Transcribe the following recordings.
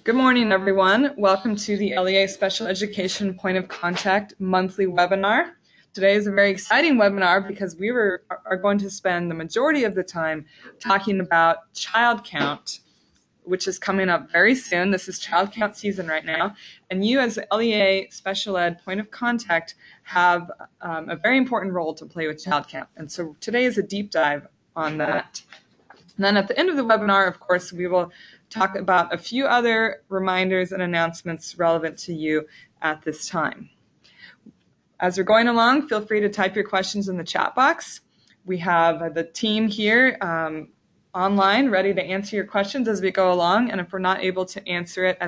Good morning, everyone. Welcome to the LEA Special Education Point of Contact monthly webinar. Today is a very exciting webinar because we are going to spend the majority of the time talking about child count, which is coming up very soon. This is child count season right now, and you as LEA Special Ed Point of Contact have a very important role to play with child count. And so today is a deep dive on that. And then at the end of the webinar, of course, we will talk about a few other reminders and announcements relevant to you at this time. As we're going along, feel free to type your questions in the chat box. We have the team here online ready to answer your questions as we go along, and if we're not able to answer it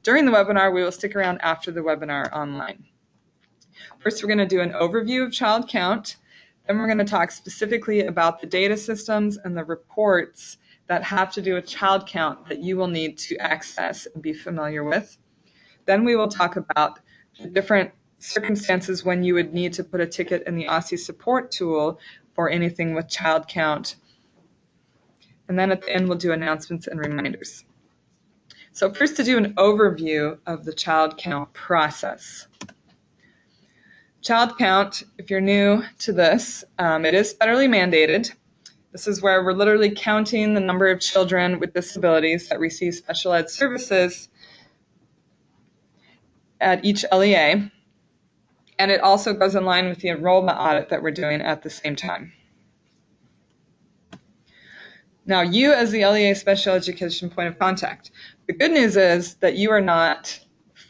during the webinar, we will stick around after the webinar online. First, we're going to do an overview of child count. Then we're going to talk specifically about the data systems and the reports that have to do with child count that you will need to access and be familiar with. Then we will talk about the different circumstances when you would need to put a ticket in the OST support tool for anything with child count. And then at the end, we'll do announcements and reminders. So first, to do an overview of the child count process. Child count, if you're new to this, it is federally mandated. This is where we're literally counting the number of children with disabilities that receive special ed services at each LEA. And it also goes in line with the enrollment audit that we're doing at the same time. Now, you as the LEA Special Education Point of Contact, the good news is that you are not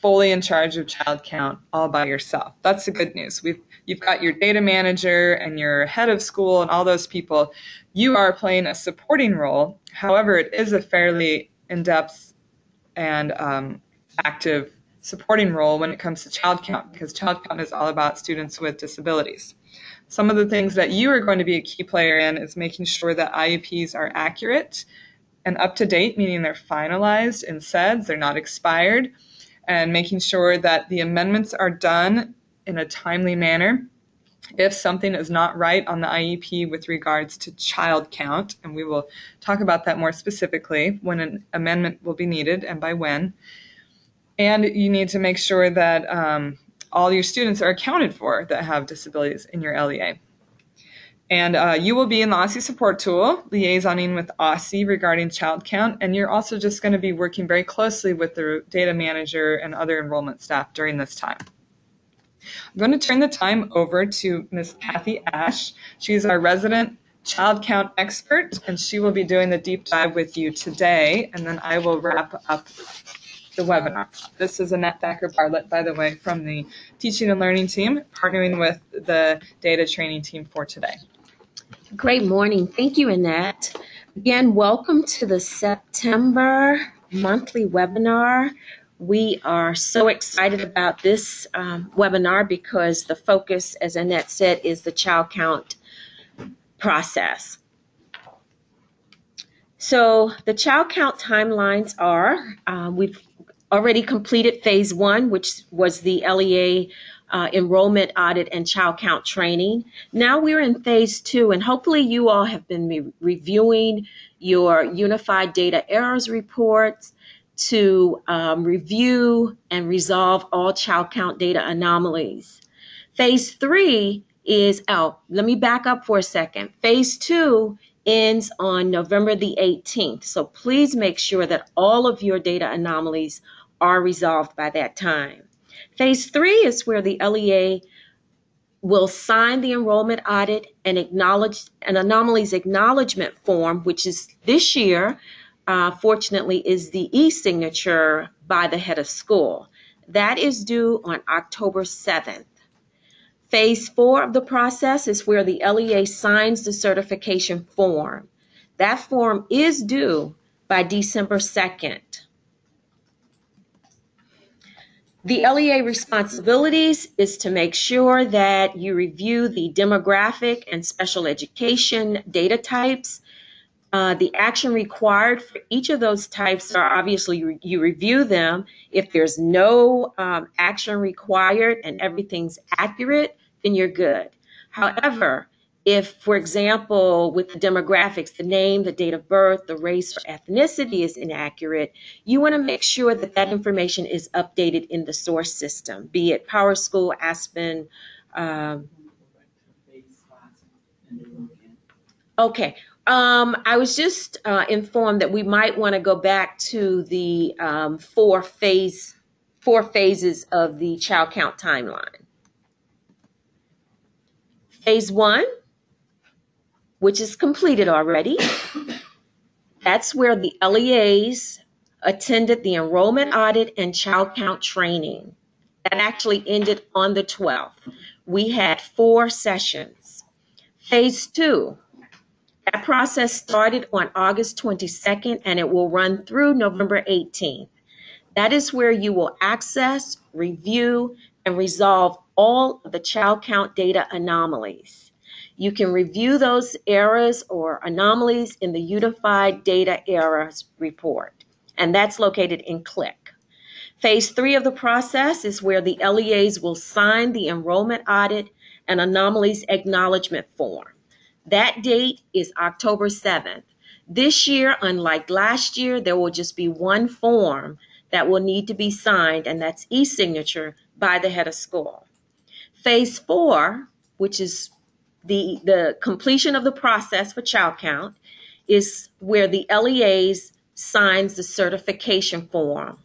fully in charge of child count all by yourself. That's the good news. You've got your data manager and your head of school and all those people. You are playing a supporting role. However, it is a fairly in-depth and active supporting role when it comes to child count, because child count is all about students with disabilities. Some of the things that you are going to be a key player in is making sure that IEPs are accurate and up to date, meaning they're finalized in SEDS, they're not expired, and making sure that the amendments are done in a timely manner. If something is not right on the IEP with regards to child count, and we will talk about that more specifically when an amendment will be needed and by when. And you need to make sure that all your students are accounted for that have disabilities in your LEA. And you will be in the OST support tool, liaisoning with OST regarding child count, and you're also just going to be working very closely with the data manager and other enrollment staff during this time. I'm going to turn the time over to Ms. Kathy Ash. She's our resident child count expert, and she will be doing the deep dive with you today, and then I will wrap up the webinar. This is Annette Thacker-Bartlett, by the way, from the Teaching and Learning team, partnering with the data training team for today. Great morning. Thank you, Annette. Again, welcome to the September monthly webinar. We are so excited about this webinar because the focus, as Annette said, is the child count process. So the child count timelines are, we've already completed phase 1, which was the LEA enrollment audit and child count training. Now we're in phase 2, and hopefully you all have been reviewing your unified data errors reports to review and resolve all child count data anomalies. Phase 3 is, let me back up for a second. Phase 2 ends on November the 18th. So please make sure that all of your data anomalies are resolved by that time. Phase 3 is where the LEA will sign the enrollment audit and acknowledge an anomalies acknowledgement form, which is this year, fortunately, is the e-signature by the head of school. That is due on October 7th. Phase 4 of the process is where the LEA signs the certification form. That form is due by December 2nd. The LEA responsibilities is to make sure that you review the demographic and special education data types. The action required for each of those types are obviously you review them. If there's no action required and everything's accurate, then you're good. However, If, for example, with the demographics, the name, the date of birth, the race or ethnicity is inaccurate, you want to make sure that that information is updated in the source system, be it PowerSchool, Aspen. Okay. I was just informed that we might want to go back to the four phases of the child count timeline. Phase 1, which is completed already. That's where the LEAs attended the enrollment audit and child count training. That actually ended on the 12th. We had 4 sessions. Phase 2, that process started on August 22nd and it will run through November 18th. That is where you will access, review, and resolve all of the child count data anomalies. You can review those errors or anomalies in the Unified Data Errors Report, and that's located in CLIC. Phase 3 of the process is where the LEAs will sign the enrollment audit and anomalies acknowledgement form. That date is October 7th. This year, unlike last year, there will just be one form that will need to be signed, and that's e-signature by the head of school. Phase 4, which is the completion of the process for child count, is where the LEAs signs the certification form.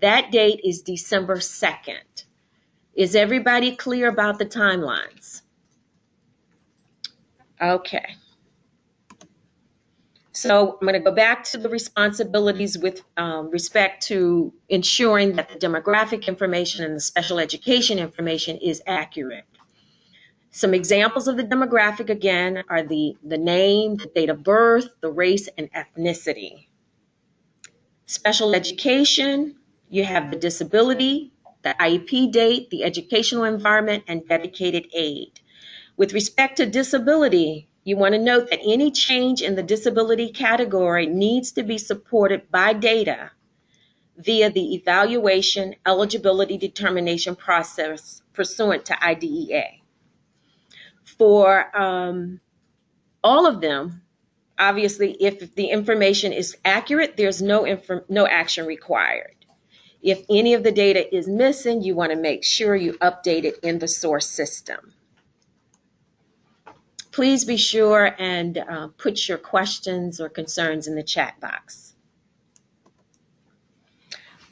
That date is December 2nd. Is everybody clear about the timelines? Okay. So I'm going to go back to the responsibilities with respect to ensuring that the demographic information and the special education information is accurate. Some examples of the demographic, again, are the name, the date of birth, the race, and ethnicity. Special education, you have the disability, the IEP date, the educational environment, and dedicated aid. With respect to disability, you want to note that any change in the disability category needs to be supported by data via the evaluation eligibility determination process pursuant to IDEA. For all of them, obviously, if the information is accurate, there's no action required. If any of the data is missing, you want to make sure you update it in the source system. Please be sure and put your questions or concerns in the chat box.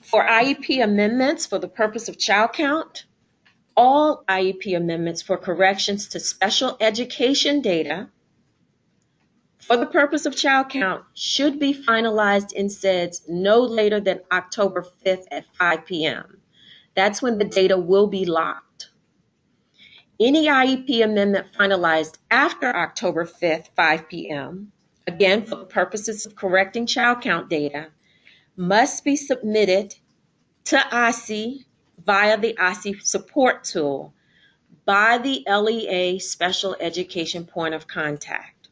For IEP amendments for the purpose of child count, all IEP amendments for corrections to special education data for the purpose of child count should be finalized in SEDS no later than October 5th at 5 p.m. That's when the data will be locked. Any IEP amendment finalized after October 5th, 5 p.m., again for the purposes of correcting child count data, must be submitted to OSSI via the OSSI support tool by the LEA Special Education Point of Contact.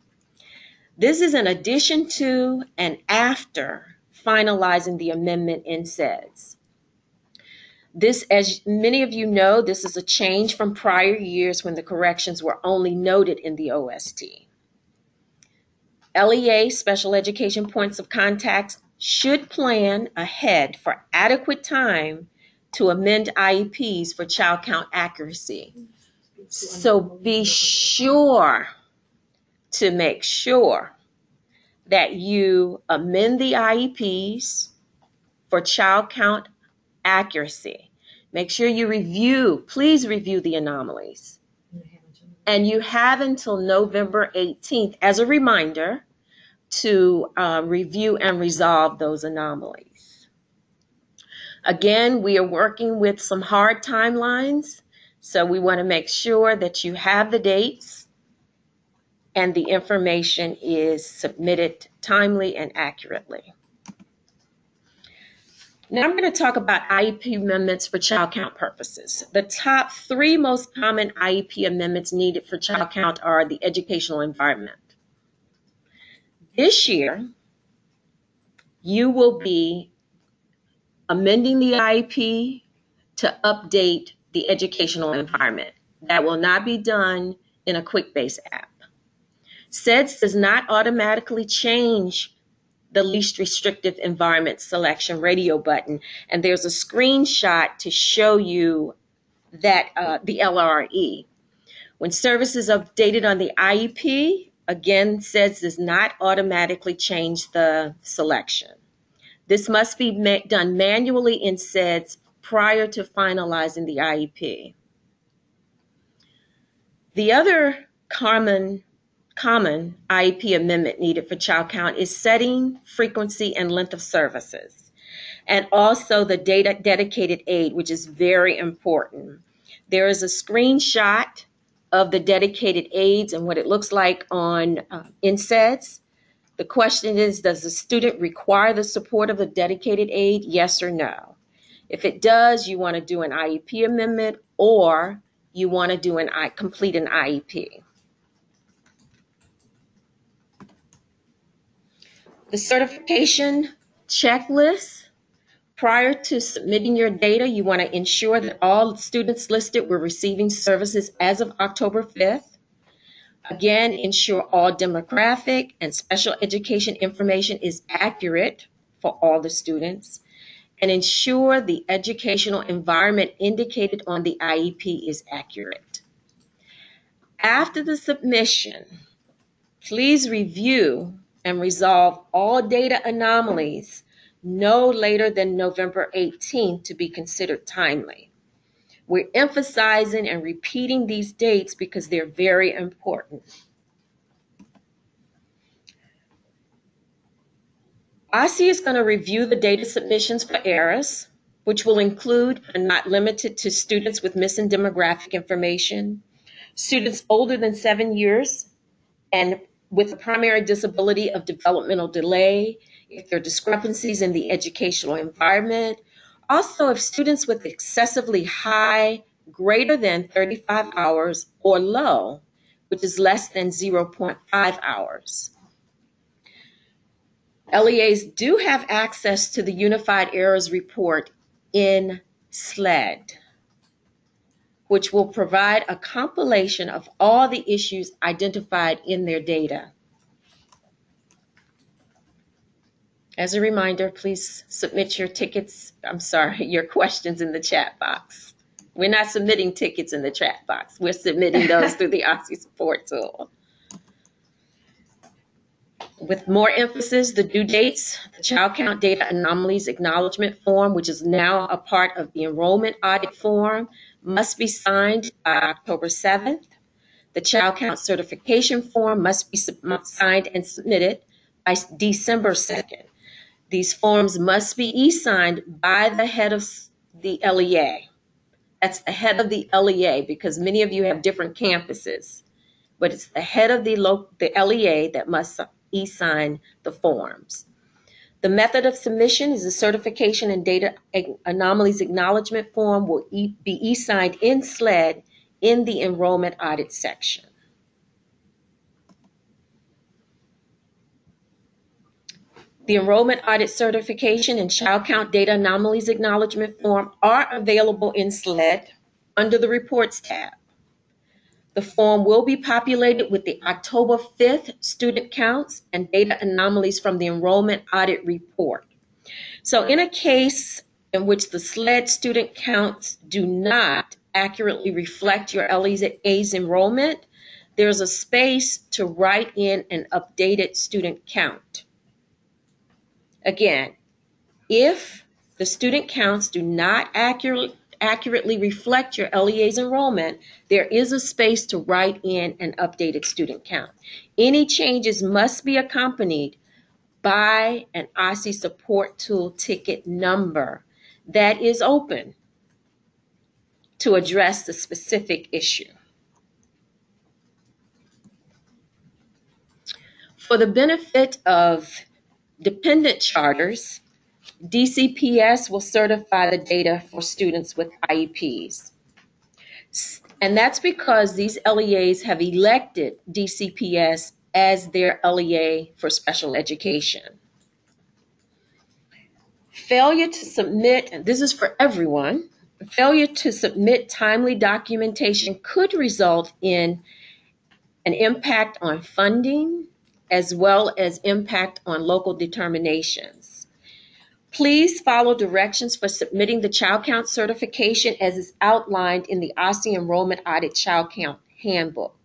This is in addition to and after finalizing the amendment in SEDS. This, as many of you know, this is a change from prior years when the corrections were only noted in the OST. LEA Special Education Points of Contact should plan ahead for adequate time to amend IEPs for child count accuracy. So be sure to make sure that you amend the IEPs for child count accuracy. Make sure you please review the anomalies. And you have until November 18th as a reminder to review and resolve those anomalies. Again, we are working with some hard timelines, so we want to make sure that you have the dates and the information is submitted timely and accurately. Now I'm going to talk about IEP amendments for child count purposes. The top 3 most common IEP amendments needed for child count are the educational environment. This year, you will be amending the IEP to update the educational environment. That will not be done in a QuickBase app. SEDS does not automatically change the least restrictive environment selection radio button, and there's a screenshot to show you that the LRE. When services are updated on the IEP, again, SEDS does not automatically change the selection. This must be done manually in SEDS prior to finalizing the IEP. The other common IEP amendment needed for child count is setting, frequency, and length of services, and also the data dedicated aid, which is very important. There is a screenshot of the dedicated aids and what it looks like on in SEDS. The question is, does the student require the support of a dedicated aid? Yes or no? If it does, you want to do an IEP amendment, or you want to complete an IEP. The certification checklist. Prior to submitting your data, you want to ensure that all students listed were receiving services as of October 5th. Again, ensure all demographic and special education information is accurate for all the students, and ensure the educational environment indicated on the IEP is accurate. After the submission, please review and resolve all data anomalies no later than November 18th to be considered timely. We're emphasizing and repeating these dates because they're very important. OST is going to review the data submissions for errors, which will include but not limited to students with missing demographic information, students older than 7 years and with a primary disability of developmental delay, if there are discrepancies in the educational environment. Also, if students with excessively high, greater than 35 hours, or low, which is less than 0.5 hours. LEAs do have access to the Unified Errors Report in SLED, which will provide a compilation of all the issues identified in their data. As a reminder, please submit your your questions in the chat box. We're not submitting tickets in the chat box. We're submitting those through the OST support tool. With more emphasis, the due dates, the child count data anomalies acknowledgement form, which is now a part of the enrollment audit form, must be signed by October 7th. The child count certification form must be signed and submitted by December 2nd. These forms must be e-signed by the head of the LEA. That's the head of the LEA, because many of you have different campuses, but it's the head of the LEA that must e-sign the forms. The method of submission is the certification and data anomalies acknowledgement form will be e-signed in SLED in the enrollment audit section. The enrollment audit certification and child count data anomalies acknowledgement form are available in SLED under the reports tab. The form will be populated with the October 5th student counts and data anomalies from the enrollment audit report. So in a case in which the SLED student counts do not accurately reflect your LEA's enrollment, there's a space to write in an updated student count. Again, if the student counts do not accurately reflect your LEA's enrollment, there is a space to write in an updated student count. Any changes must be accompanied by an OST support tool ticket number that is open to address the specific issue. For the benefit of dependent charters, DCPS will certify the data for students with IEPs. And that's because these LEAs have elected DCPS as their LEA for special education. Failure to submit, and this is for everyone, failure to submit timely documentation could result in an impact on funding, as well as impact on local determinations. Please follow directions for submitting the Child Count certification as is outlined in the OST Enrollment Audit Child Count Handbook.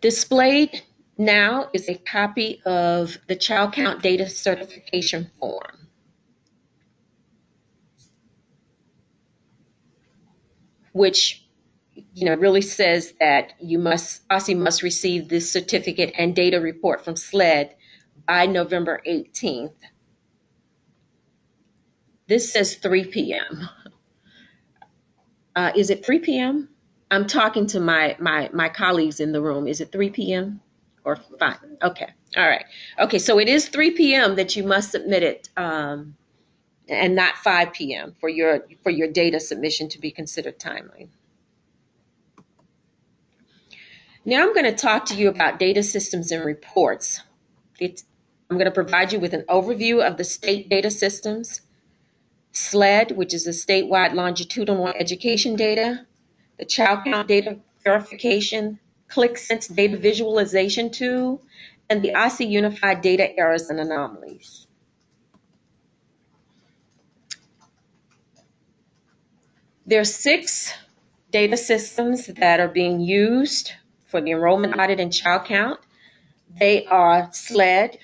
Displayed now is a copy of the Child Count Data Certification Form, which really says that OSSI must receive this certificate and data report from SLED by November 18th. This says 3 p.m. Is it 3 p.m.? I'm talking to my colleagues in the room. Is it 3 p.m. or 5? Okay. All right. Okay. So it is 3 p.m. that you must submit it, and not 5 p.m. for your data submission to be considered timely. Now I'm going to talk to you about data systems and reports. I'm going to provide you with an overview of the state data systems, SLED, which is the statewide longitudinal education data, the Child Count data verification, CLIXsense data visualization tool, and the OSSI Unified Data Errors and Anomalies. There are 6 data systems that are being used for the Enrollment Audit and Child Count. They are SLED.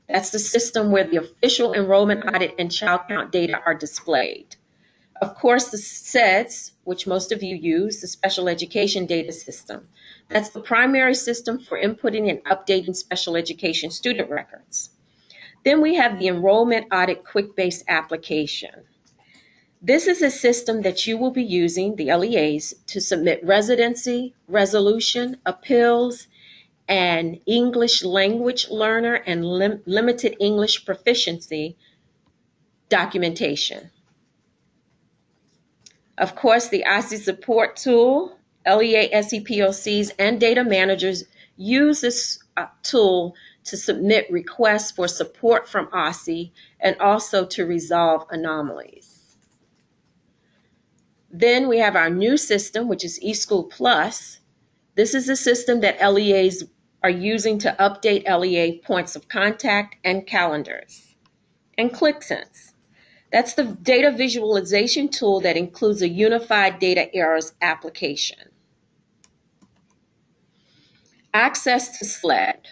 That's the system where the official Enrollment Audit and Child Count data are displayed. Of course, the SEDS, which most of you use, the Special Education Data System. That's the primary system for inputting and updating special education student records. Then we have the Enrollment Audit Quick Base application. This is a system that you will be using, the LEAs, to submit residency, resolution, appeals, and English language learner and limited English proficiency documentation. Of course, the OSSI support tool, LEA SE POCs, and data managers use this tool to submit requests for support from OSSI and also to resolve anomalies. Then we have our new system, which is eSchool Plus. This is a system that LEAs are using to update LEA points of contact and calendars. And CLIXsense. That's the data visualization tool that includes a unified data errors application. Access to SLED.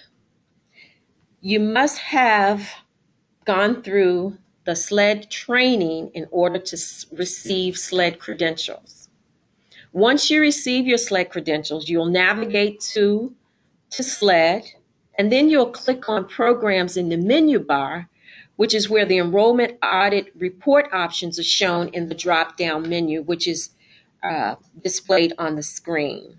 You must have gone through the SLED training in order to receive SLED credentials. Once you receive your SLED credentials, you'll navigate to SLED, and then you'll click on Programs in the menu bar, which is where the Enrollment Audit report options are shown in the drop-down menu, which is displayed on the screen.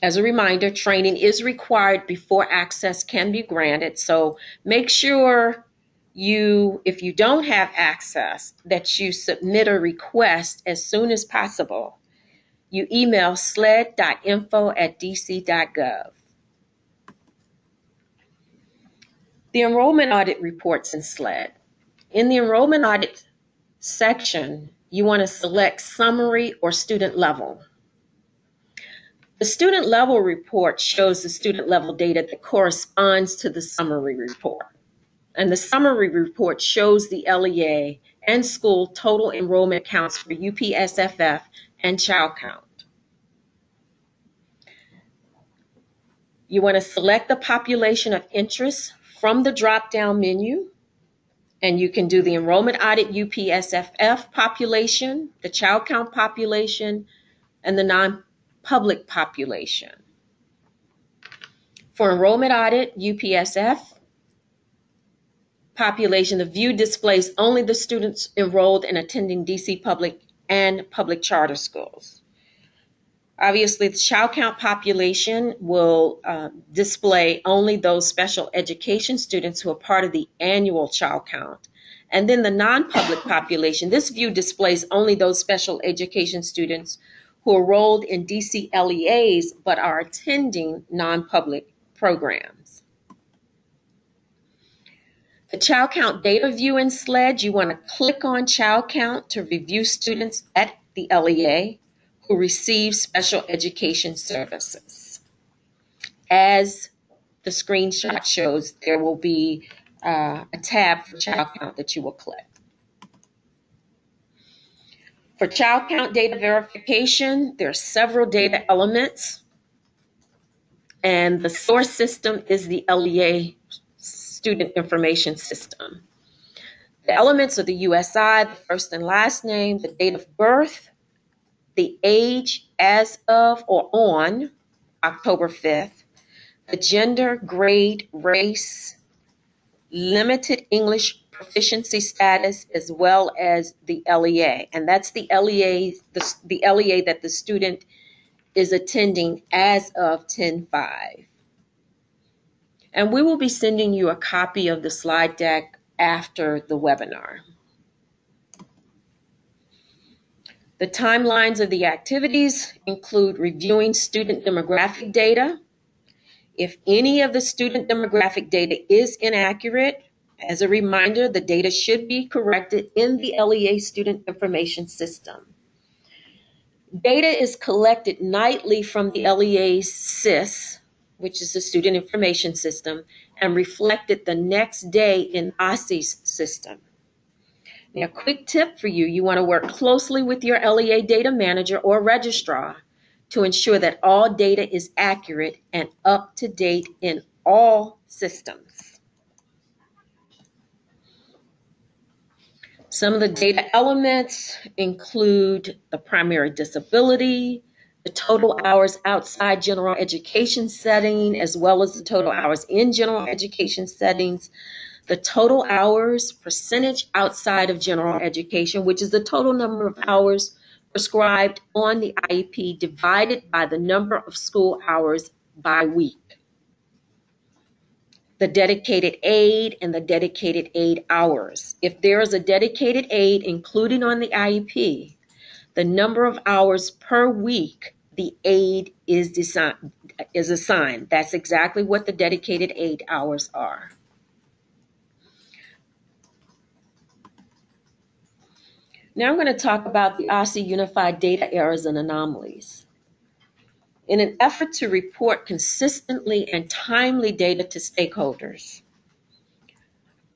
As a reminder, training is required before access can be granted, so make sure if you don't have access, that you submit a request as soon as possible. You email sled.info@dc.gov. The Enrollment Audit reports in SLED. In the Enrollment Audit section, you want to select Summary or Student Level. The Student Level report shows the student level data that corresponds to the Summary report. And the Summary report shows the LEA and school total enrollment counts for UPSFF and Child Count. You want to select the population of interest from the drop-down menu, and you can do the Enrollment Audit UPSFF population, the Child Count population, and the non-public population. For Enrollment Audit UPSF population, the view displays only the students enrolled in attending DC public and public charter schools. Obviously, the Child Count population will display only those special education students who are part of the annual Child Count. And then the non-public population, this view displays only those special education students who are enrolled in DC LEAs but are attending non-public programs. The child count data view in SLED, you want to click on child count to review students at the LEA who receive special education services. As the screenshot shows, there will be a tab for child count that you will click. For child count data verification, there are several data elements, and the source system is the LEA Student Information System. The elements are the USI, the first and last name, the date of birth, the age as of or on October 5th, the gender, grade, race, limited English proficiency status, as well as the LEA. And that's the LEA, the LEA that the student is attending as of 10/5. And we will be sending you a copy of the slide deck after the webinar. The timelines of the activities include reviewing student demographic data. If any of the student demographic data is inaccurate, as a reminder, the data should be corrected in the LEA Student Information System. Data is collected nightly from the LEA SIS, which is the Student Information System, and reflected the next day in OST's system. Now, a quick tip for you, you want to work closely with your LEA data manager or registrar to ensure that all data is accurate and up to date in all systems. Some of the data elements include the primary disability, the total hours outside general education setting, as well as the total hours in general education settings, the total hours percentage outside of general education, which is the total number of hours prescribed on the IEP divided by the number of school hours by week. The dedicated aid and the dedicated aid hours. If there is a dedicated aid included on the IEP, the number of hours per week the aid is assigned. That's exactly what the dedicated aid hours are. Now I'm going to talk about the OSTE Unified Data Errors and Anomalies. In an effort to report consistently and timely data to stakeholders,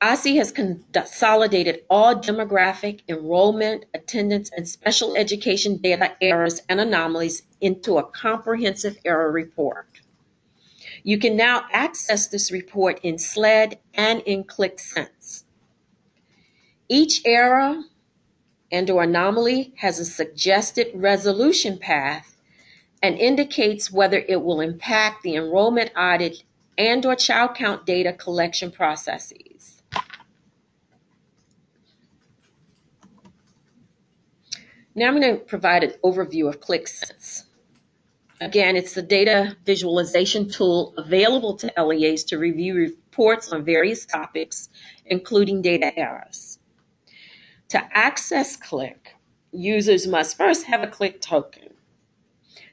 OSTE has consolidated all demographic, enrollment, attendance, and special education data errors and anomalies into a comprehensive error report. You can now access this report in SLED and in CLIXsense. Each error and/or anomaly has a suggested resolution path and indicates whether it will impact the enrollment audit and/or child count data collection processes. Now I'm going to provide an overview of CLIXsense. Again, it's the data visualization tool available to LEAs to review reports on various topics, including data errors. To access CLIC, users must first have a CLIC token.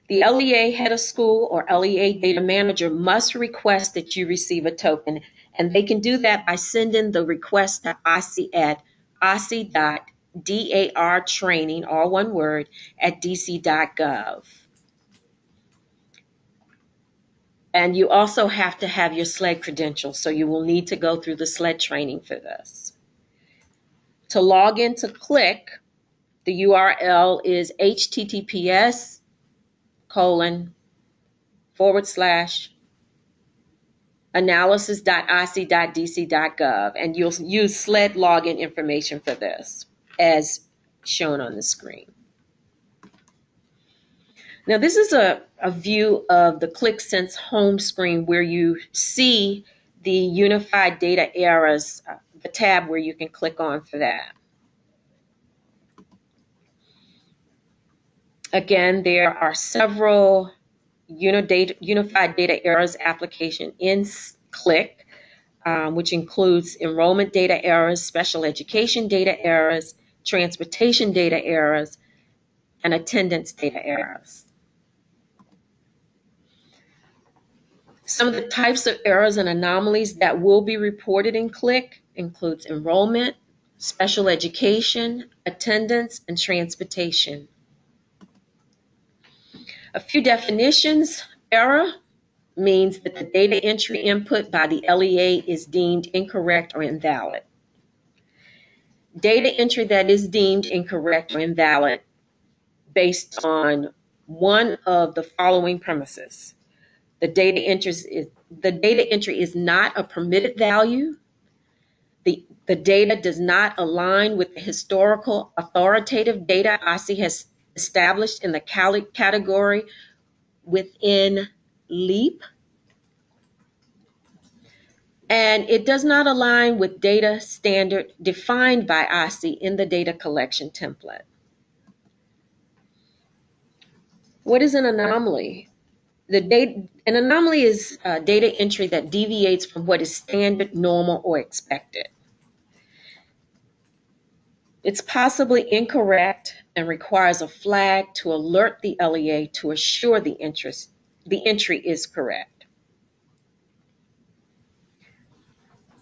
The LEA head of school or LEA data manager must request that you receive a token, and they can do that by sending the request to OSTE at osce.dartraining, all one word, at dc.gov. And you also have to have your SLED credentials, so you will need to go through the SLED training for this. To log into CLIC, the URL is https://analysis.osce.dc.gov, and you'll use SLED login information for this, as shown on the screen. Now, this is a view of the CLIXsense home screen where you see the Unified Data Errors, the tab where you can click on for that. Again, there are several Unified Data Errors application in CLIC, which includes enrollment data errors, special education data errors, transportation data errors, and attendance data errors. Some of the types of errors and anomalies that will be reported in CLIC includes enrollment, special education, attendance, and transportation. A few definitions. Error means that the data entry input by the LEA is deemed incorrect or invalid. Data entry that is deemed incorrect or invalid based on one of the following premises. The data entry is not a permitted value. The data does not align with the historical authoritative data OSTE has established in the category within LEAP. And it does not align with data standard defined by OSTE in the data collection template. What is an anomaly? An anomaly is data entry that deviates from what is standard, normal, or expected. It's possibly incorrect and requires a flag to alert the LEA to assure the entry is correct.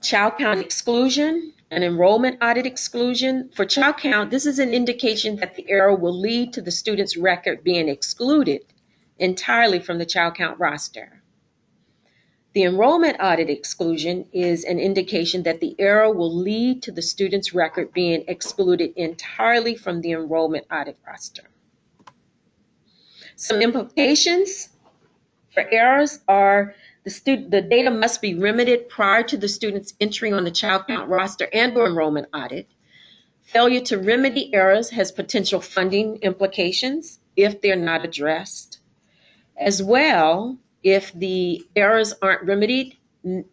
Child count exclusion and enrollment audit exclusion. For child count, this is an indication that the error will lead to the student's record being excluded entirely from the child count roster. The enrollment audit exclusion is an indication that the error will lead to the student's record being excluded entirely from the enrollment audit roster. Some implications for errors are the data must be remedied prior to the student's entry on the child count roster and/or enrollment audit. Failure to remedy errors has potential funding implications if they're not addressed. As well, if the errors aren't remedied,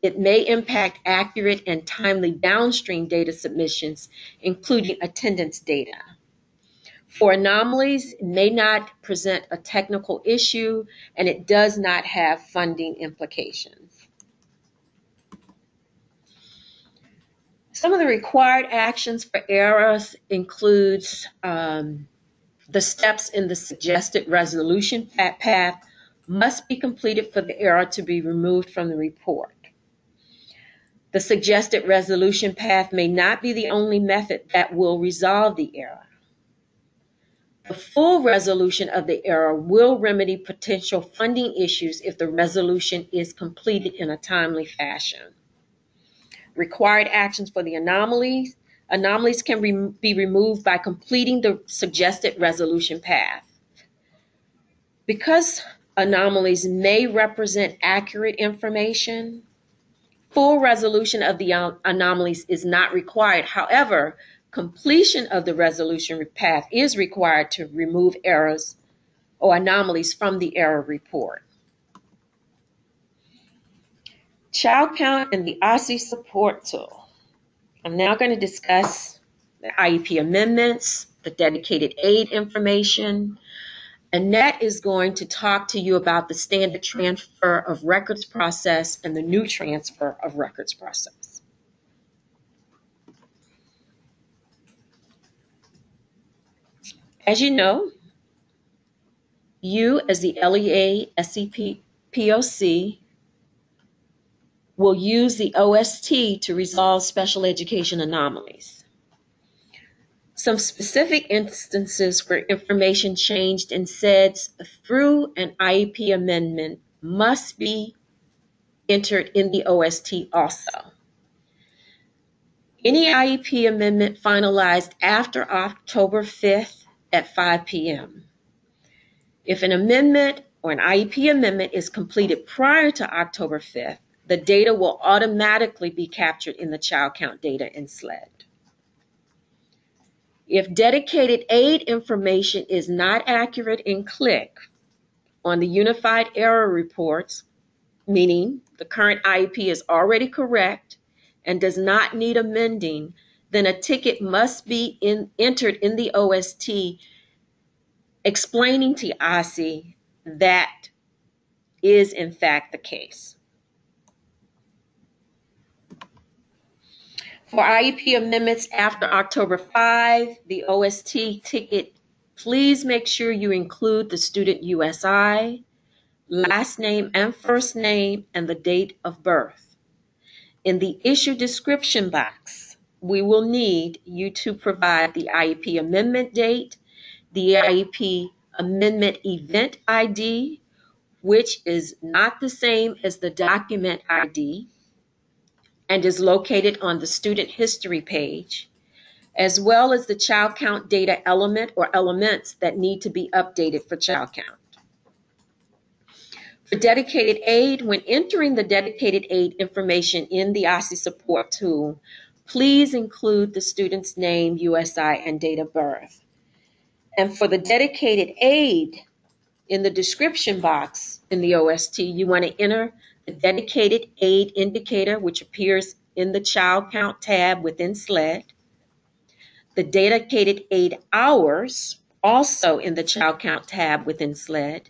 it may impact accurate and timely downstream data submissions, including attendance data. For anomalies, it may not present a technical issue, and it does not have funding implications. Some of the required actions for errors includes the steps in the suggested resolution path must be completed for the error to be removed from the report. The suggested resolution path may not be the only method that will resolve the error. The full resolution of the error will remedy potential funding issues if the resolution is completed in a timely fashion. Required actions for the anomalies. Anomalies can be removed by completing the suggested resolution path. Because anomalies may represent accurate information, full resolution of the anomalies is not required. However, completion of the resolution path is required to remove errors or anomalies from the error report. Child count and the OSTE support tool. I'm now going to discuss the IEP amendments, the dedicated aid information. Annette is going to talk to you about the standard transfer of records process and the new transfer of records process. As you know, you as the LEA SE POC will use the OST to resolve special education anomalies. Some specific instances where information changed in SEDS through an IEP amendment must be entered in the OST also. Any IEP amendment finalized after October 5th at 5 p.m. If an amendment or an IEP amendment is completed prior to October 5th, the data will automatically be captured in the child count data in SLED. If dedicated aid information is not accurate in CLIC on the unified error reports, meaning the current IEP is already correct and does not need amending, then a ticket must be entered in the OST explaining to OSTE that is in fact the case. For IEP amendments after October 5, the OST ticket, please make sure you include the student USI, last name and first name, and the date of birth. In the issue description box, we will need you to provide the IEP amendment date, the IEP amendment event ID, which is not the same as the document ID and is located on the student history page, as well as the child count data element or elements that need to be updated for child count. For dedicated aid, when entering the dedicated aid information in the OST support tool, please include the student's name, USI, and date of birth. And for the dedicated aid, in the description box in the OST, you want to enter the dedicated aid indicator, which appears in the child count tab within SLED. The dedicated aid hours, also in the child count tab within SLED.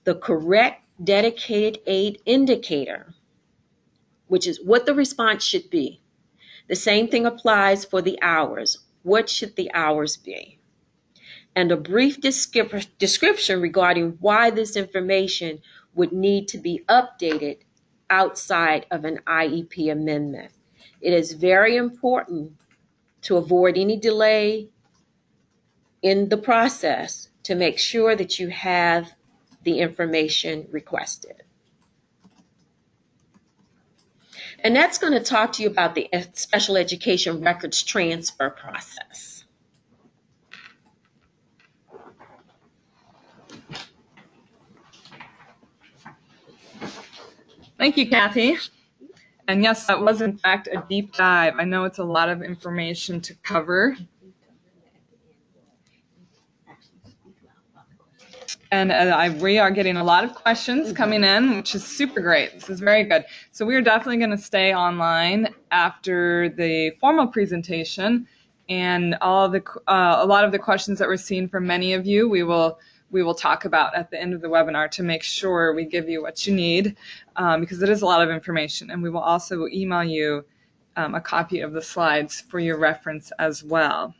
The correct dedicated aid indicator, which is what the response should be. The same thing applies for the hours. What should the hours be? And a brief description regarding why this information would need to be updated outside of an IEP amendment. It is very important to avoid any delay in the process to make sure that you have the information requested. And that's going to talk to you about the special education records transfer process. Thank you, Kathy. And yes, that was in fact a deep dive. I know it's a lot of information to cover. And we are getting a lot of questions coming in, which is super great. This is very good. So we are definitely going to stay online after the formal presentation, and a lot of the questions that we're seeing from many of you, we will talk about at the end of the webinar to make sure we give you what you need, because it is a lot of information. And we will also email you a copy of the slides for your reference as well.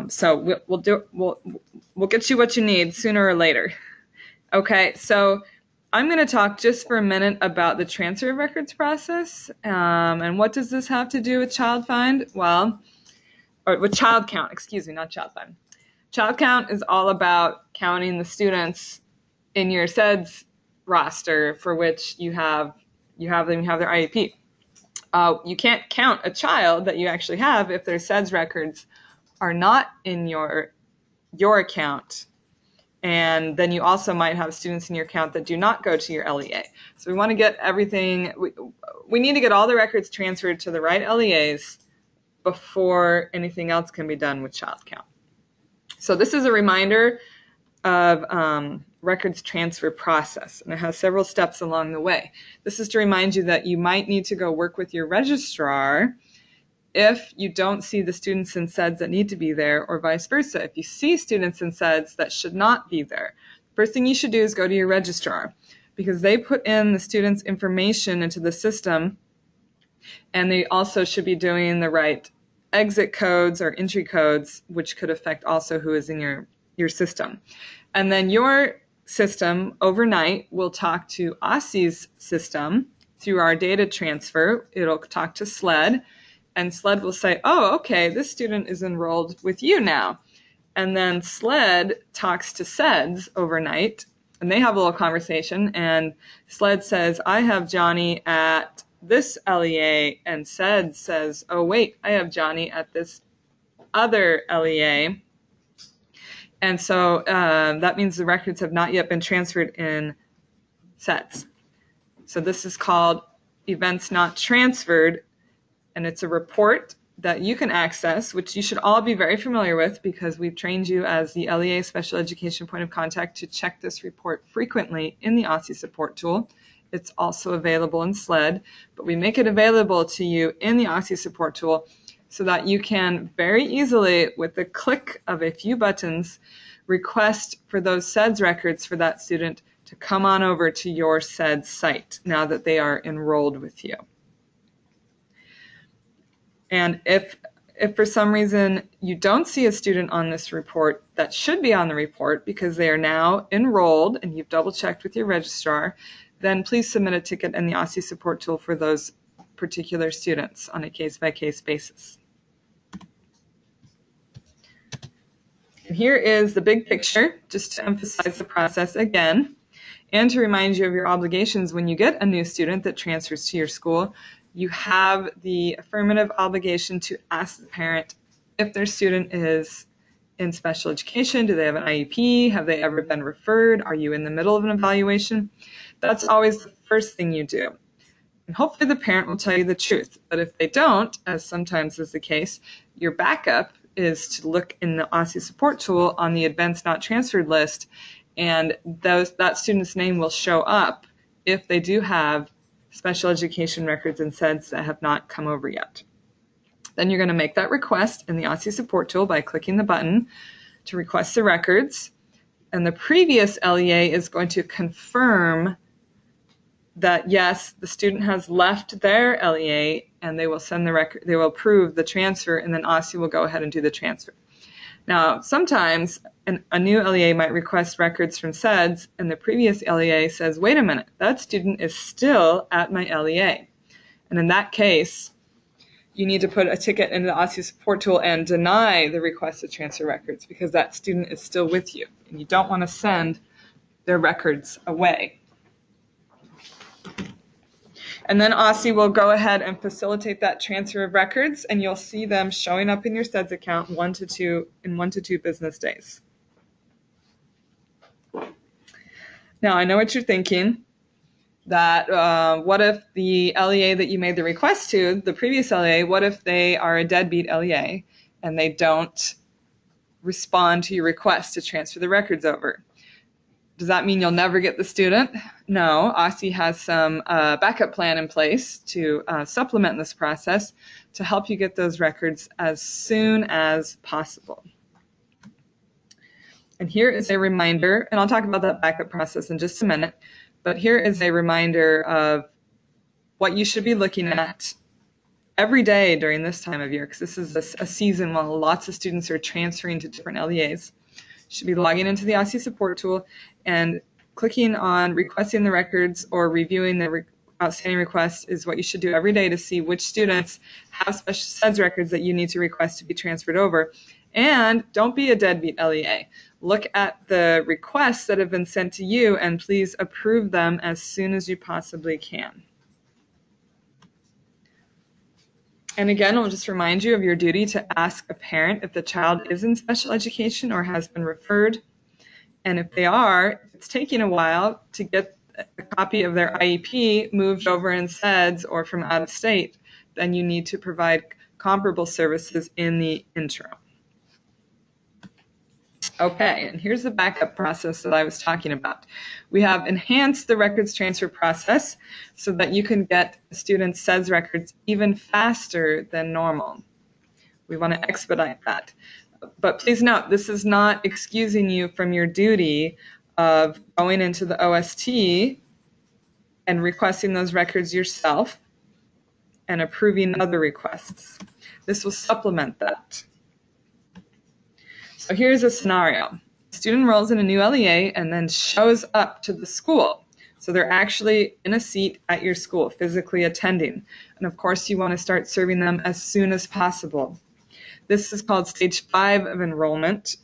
So we'll get you what you need sooner or later. Okay, so I'm going to talk just for a minute about the transfer of records process. And what does this have to do with child find? Well, or with child count, excuse me, not child find. Child count is all about counting the students in your SEDS roster for which you have their IEP. You can't count a child that you actually have if their SEDS records are not in your account, and then you also might have students in your account that do not go to your LEA. So we want to get everything, we need to get all the records transferred to the right LEAs before anything else can be done with child count. So this is a reminder of records transfer process, and it has several steps along the way. This is to remind you that you might need to go work with your registrar if you don't see the students in SEDS that need to be there, or vice versa. If you see students in SEDS that should not be there, first thing you should do is go to your registrar, because they put in the students' information into the system, and they also should be doing the right exit codes or entry codes, which could affect also who is in your system. And then your system overnight will talk to OST's system through our data transfer. It'll talk to SLED, and SLED will say, oh, okay, this student is enrolled with you now. And then SLED talks to SEDS overnight, and they have a little conversation, and SLED says, I have Johnny at this LEA, and SEDS says, oh, wait, I have Johnny at this other LEA. And so that means the records have not yet been transferred in SEDS. So this is called events not transferred, and it's a report that you can access, which you should all be very familiar with, because we've trained you as the LEA Special Education Point of Contact to check this report frequently in the OSTI support tool. It's also available in SLED, but we make it available to you in the OSTI support tool so that you can very easily, with the click of a few buttons, request for those SEDS records for that student to come on over to your SEDS site now that they are enrolled with you. And if for some reason you don't see a student on this report that should be on the report because they are now enrolled and you've double checked with your registrar, then please submit a ticket in the OSTI support tool for those particular students on a case-by-case basis. And here is the big picture, just to emphasize the process again, and to remind you of your obligations when you get a new student that transfers to your school. You have the affirmative obligation to ask the parent if their student is in special education. Do they have an IEP? Have they ever been referred? Are you in the middle of an evaluation? That's always the first thing you do. And hopefully the parent will tell you the truth. But if they don't, as sometimes is the case, your backup is to look in the OST support tool on the advanced not transferred list, and that student's name will show up if they do have special education records and SEDS that have not come over yet. Then you're going to make that request in the OST support tool by clicking the button to request the records, and the previous LEA is going to confirm that yes, the student has left their LEA, and they will send the record, they will approve the transfer, and then OST will go ahead and do the transfer. Now, sometimes a new LEA might request records from SEDS, and the previous LEA says, wait a minute, that student is still at my LEA. And in that case, you need to put a ticket into the OST support tool and deny the request to transfer records, because that student is still with you, and you don't want to send their records away. And then OST will go ahead and facilitate that transfer of records, and you'll see them showing up in your SEDS account in 1 to 2 business days. Now, I know what you're thinking, that what if the LEA that you made the request to, the previous LEA, what if they are a deadbeat LEA and they don't respond to your request to transfer the records over? Does that mean you'll never get the student? No, OST has some backup plan in place to supplement this process to help you get those records as soon as possible. And here is a reminder, and I'll talk about that backup process in just a minute, but here is a reminder of what you should be looking at every day during this time of year, because this is a season when lots of students are transferring to different LEAs. You should be logging into the OST support tool and clicking on requesting the records or reviewing the outstanding requests is what you should do every day to see which students have special SEDS records that you need to request to be transferred over. And don't be a deadbeat LEA. Look at the requests that have been sent to you and please approve them as soon as you possibly can. And again, I'll just remind you of your duty to ask a parent if the child is in special education or has been referred. And if they are, if it's taking a while to get a copy of their IEP moved over in SEDS or from out of state, then you need to provide comparable services in the interim. Okay, and here's the backup process that I was talking about. We have enhanced the records transfer process so that you can get students' SEDS records even faster than normal. We want to expedite that. But please note, this is not excusing you from your duty of going into the OST and requesting those records yourself and approving other requests. This will supplement that. So here's a scenario. A student enrolls in a new LEA and then shows up to the school. So they're actually in a seat at your school, physically attending. And of course, you want to start serving them as soon as possible. This is called stage 5 of enrollment.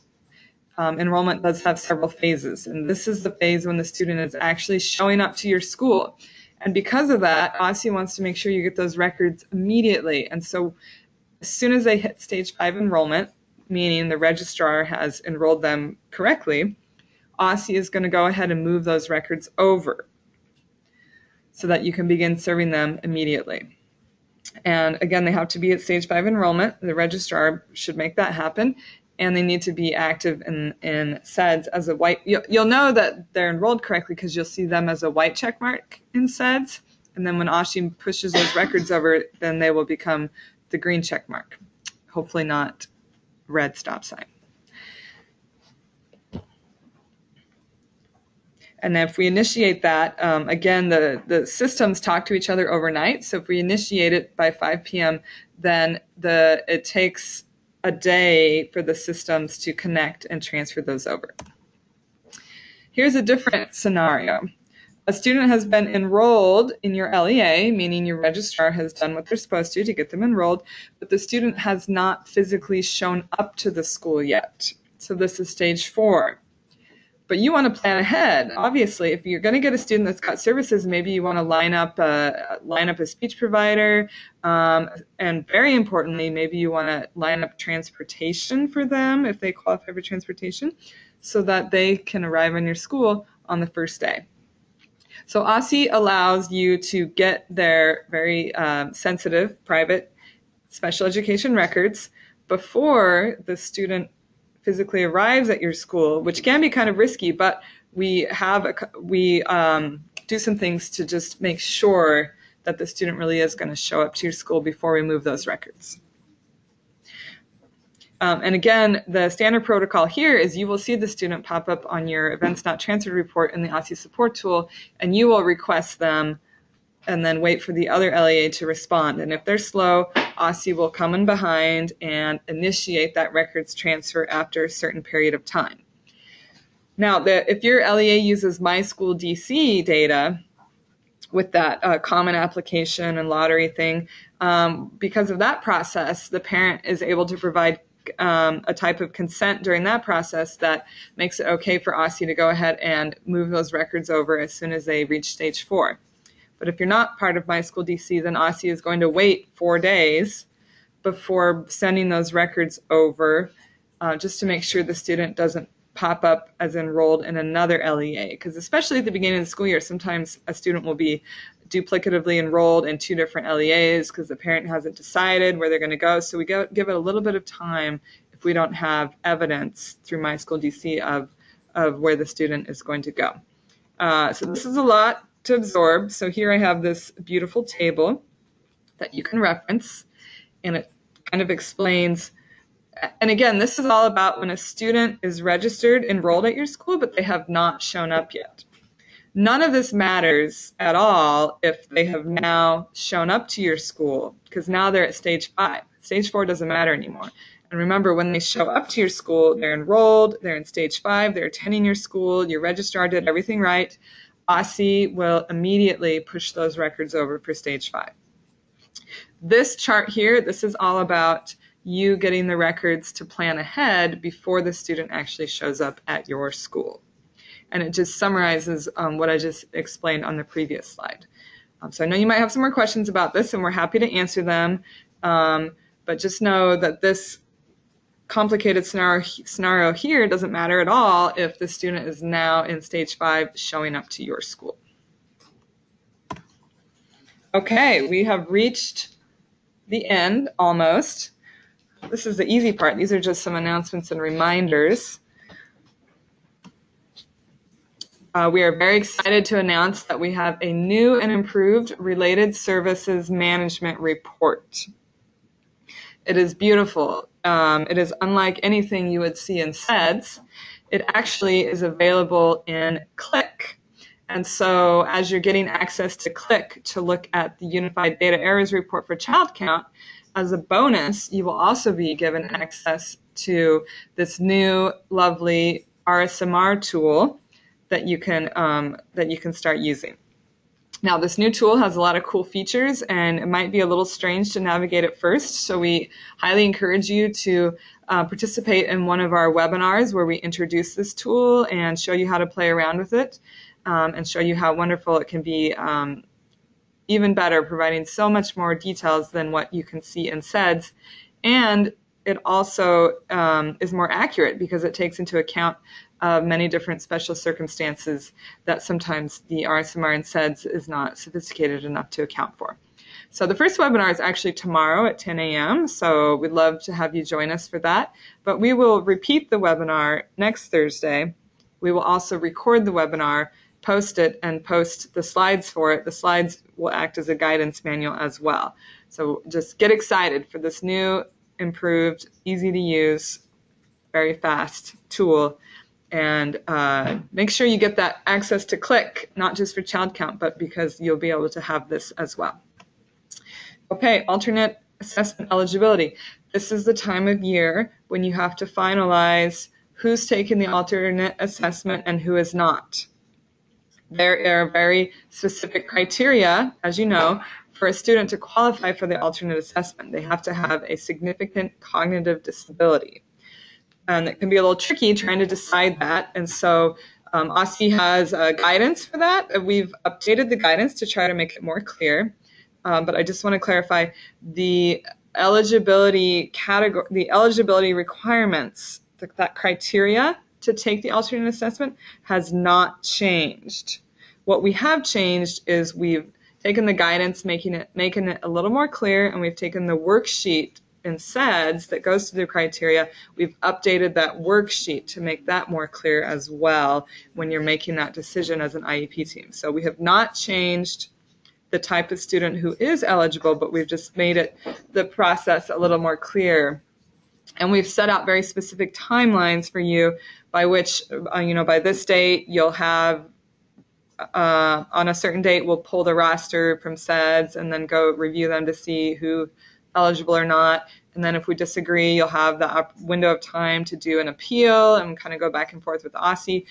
Enrollment does have several phases, and this is the phase when the student is actually showing up to your school. And because of that, OST wants to make sure you get those records immediately. And so as soon as they hit stage 5 enrollment, meaning the registrar has enrolled them correctly, OST is going to go ahead and move those records over so that you can begin serving them immediately. And again, they have to be at stage 5 enrollment. The registrar should make that happen. And they need to be active in SEDS as a white. You'll know that they're enrolled correctly because you'll see them as a white check mark in SEDS. And then when OST pushes those records over, then they will become the green check mark. Hopefully not red stop sign. And if we initiate that, again, the systems talk to each other overnight. So if we initiate it by 5 p.m., then it takes a day for the systems to connect and transfer those over. Here's a different scenario. A student has been enrolled in your LEA, meaning your registrar has done what they're supposed to get them enrolled, but the student has not physically shown up to the school yet. So this is stage 4. But you want to plan ahead. Obviously, if you're going to get a student that's got services, maybe you want to line up a speech provider, and very importantly, maybe you want to line up transportation for them if they qualify for transportation, so that they can arrive in your school on the first day. So OSSI allows you to get their very sensitive, private special education records before the student physically arrives at your school, which can be kind of risky, but we do some things to just make sure that the student really is going to show up to your school before we move those records. And again, the standard protocol here is you will see the student pop up on your Events Not Transferred report in the OSSI support tool, and you will request them and then wait for the other LEA to respond. And if they're slow, OSSI will come in behind and initiate that records transfer after a certain period of time. Now, if your LEA uses My School DC data with that common application and lottery thing, because of that process, the parent is able to provide a type of consent during that process that makes it okay for OSSI to go ahead and move those records over as soon as they reach stage 4. But if you're not part of My School DC, then OSSI is going to wait 4 days before sending those records over, just to make sure the student doesn't pop up as enrolled in another LEA. Because especially at the beginning of the school year, sometimes a student will be duplicatively enrolled in 2 different LEAs because the parent hasn't decided where they're going to go. So we give it a little bit of time if we don't have evidence through My School DC of where the student is going to go. So this is a lot to absorb. So here I have this beautiful table that you can reference, and it kind of explains, and again, this is all about when a student is registered, enrolled at your school, but they have not shown up yet. None of this matters at all if they have now shown up to your school, because now they're at stage 5. Stage 4 doesn't matter anymore. And remember, when they show up to your school, they're enrolled, they're in stage 5, they're attending your school, your registrar did everything right. OSSI will immediately push those records over for stage 5. This chart here, this is all about you getting the records to plan ahead before the student actually shows up at your school. And it just summarizes what I just explained on the previous slide. So I know you might have some more questions about this, and we're happy to answer them. But just know that this complicated scenario here doesn't matter at all if the student is now in stage 5 showing up to your school. Okay, we have reached the end almost. This is the easy part. These are just some announcements and reminders. We are very excited to announce that we have a new and improved Related Services Management Report. It is beautiful. It is unlike anything you would see in SEDS. It actually is available in CLIC. And so as you're getting access to CLIC to look at the Unified Data Errors Report for child count, as a bonus, you will also be given access to this new lovely RSMR tool that you can start using. Now, this new tool has a lot of cool features, and it might be a little strange to navigate at first, so we highly encourage you to participate in one of our webinars where we introduce this tool and show you how to play around with it, and show you how wonderful it can be, even better, providing so much more details than what you can see in SEDS. And it also is more accurate because it takes into account many different special circumstances that sometimes the RSMR in SEDS is not sophisticated enough to account for. So the first webinar is actually tomorrow at 10 a.m., so we'd love to have you join us for that. But we will repeat the webinar next Thursday. We will also record the webinar, post it, and post the slides for it. The slides will act as a guidance manual as well. So just get excited for this new, improved, easy to use, very fast tool. And make sure you get that access to CLIC, not just for child count, but because you'll be able to have this as well. Okay, alternate assessment eligibility. This is the time of year when you have to finalize who's taken the alternate assessment and who is not. There are very specific criteria, as you know, for a student to qualify for the alternate assessment. They have to have a significant cognitive disability. And it can be a little tricky trying to decide that. And so OST has guidance for that. We've updated the guidance to try to make it more clear. But I just want to clarify the eligibility category, the eligibility requirements, that criteria to take the alternate assessment has not changed. What we have changed is we've taken the guidance, making it a little more clear, and we've taken the worksheet in SEDS that goes to the criteria. We've updated that worksheet to make that more clear as well when you're making that decision as an IEP team. So we have not changed the type of student who is eligible, but we've just made the process a little more clear. And we've set out very specific timelines for you by which, by this date, you'll have, on a certain date, we'll pull the roster from SEDS and then go review them to see who eligible or not. And then if we disagree, you'll have the window of time to do an appeal and kind of go back and forth with OSTI.